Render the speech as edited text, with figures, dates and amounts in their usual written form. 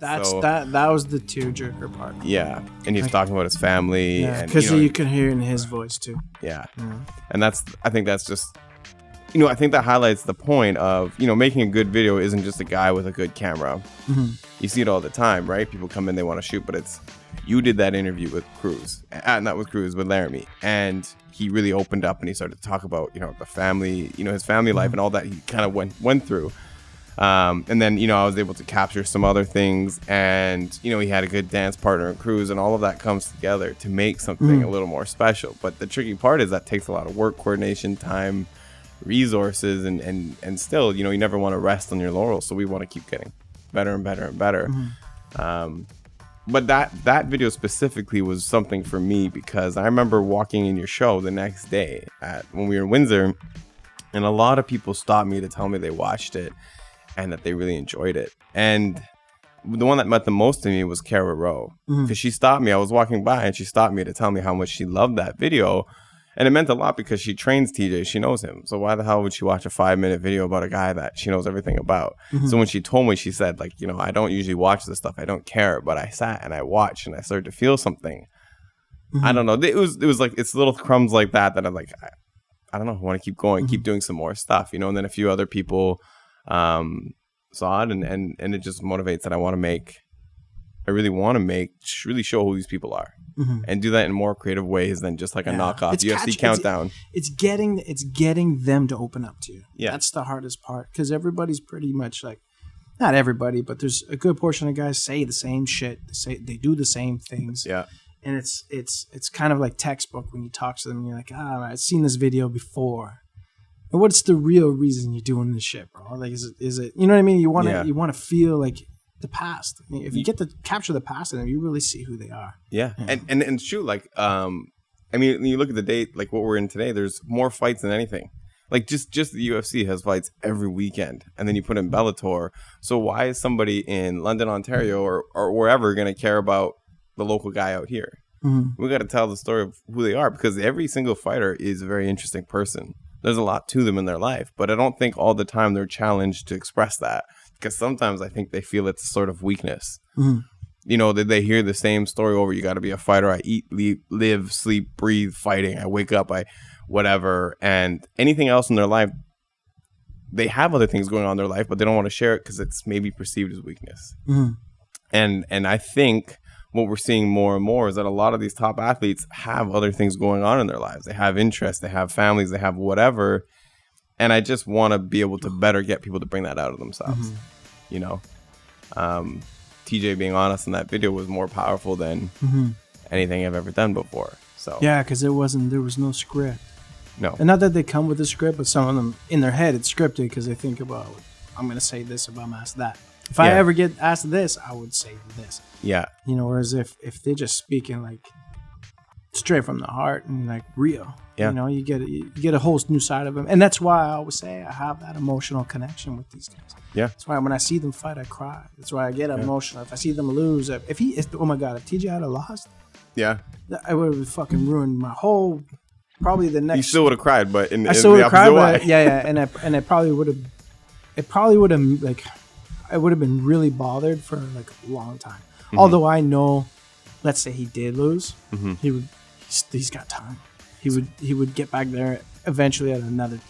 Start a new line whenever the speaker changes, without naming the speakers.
That was the tearjerker part.
Yeah, and he's talking about his family.
Yeah, because you can hear it in his voice too.
Yeah. And I think that's just, I think that highlights the point of, making a good video isn't just a guy with a good camera. You see it all the time, right? People come in, they want to shoot, but you did that interview with Cruz, not with Cruz, with Laramie, and he really opened up and he started to talk about, the family, his family life and all that he kind of went through. And then, I was able to capture some other things, and, he had a good dance partner in Cruz, and all of that comes together to make something a little more special. But the tricky part is that takes a lot of work, coordination, time, resources, and still, you never want to rest on your laurels. So we want to keep getting better and better and better. But that video specifically was something for me, because I remember walking in your show the next day when we were in Windsor, and a lot of people stopped me to tell me they watched it and that they really enjoyed it. And the one that meant the most to me was Kara Rowe, because she stopped me. I was walking by and she stopped me to tell me how much she loved that video. And it meant a lot because she trains TJ. She knows him. So why the hell would she watch a 5-minute video about a guy that she knows everything about? So when she told me, she said, like, I don't usually watch this stuff. I don't care. But I sat and I watched and I started to feel something. I don't know. It was like, it's little crumbs like that I'm like, I don't know. I want to keep going, keep doing some more stuff, and then a few other people saw it, and it just motivates that I really want to really show who these people are. And do that in more creative ways than just like a knockoff UFC countdown.
It's getting them to open up to you. Yeah, that's the hardest part, because everybody's pretty much like, not everybody, but there's a good portion of guys say the same shit. They do the same things. Yeah, and it's kind of like textbook when you talk to them. And you're like, I've seen this video before. And what's the real reason you're doing this shit, bro? Like, is it you know what I mean? You want to feel like the past. I mean, if you get to capture the past in them, you really see who they are.
Yeah. And it's true. Like, I mean, when you look at the date, like what we're in today, there's more fights than anything. Like just the UFC has fights every weekend, and then you put in Bellator. So why is somebody in London, Ontario, or wherever going to care about the local guy out here? We got to tell the story of who they are, because every single fighter is a very interesting person. There's a lot to them in their life, but I don't think all the time they're challenged to express that, because sometimes I think they feel it's a sort of weakness. That they hear the same story over. You got to be a fighter. I eat, live, sleep, breathe fighting. I wake up, whatever. And anything else in their life, they have other things going on in their life, but they don't want to share it because it's maybe perceived as weakness. And I think what we're seeing more and more is that a lot of these top athletes have other things going on in their lives. They have interests, they have families, they have whatever. And I just want to be able to better get people to bring that out of themselves. TJ being honest in that video was more powerful than anything I've ever done before. So
yeah, because there was no script.
No.
And not that they come with a script, but some of them in their head it's scripted, because they think about, I'm going to say this if I'm asked that. If I ever get asked this, I would say this. Yeah. Whereas if they're just speaking like straight from the heart and like real, you get a whole new side of them. And that's why I always say I have that emotional connection with these guys. Yeah. That's why when I see them fight, I cry. That's why I get emotional. If I see them lose, oh my God, if TJ had lost, I would have fucking ruined my whole, probably the next.
You still would have cried, but
I still would have cried, but and I probably would have, I would have been really bothered for like a long time. Although I know, let's say he did lose, he's got time. He would get back there eventually at another.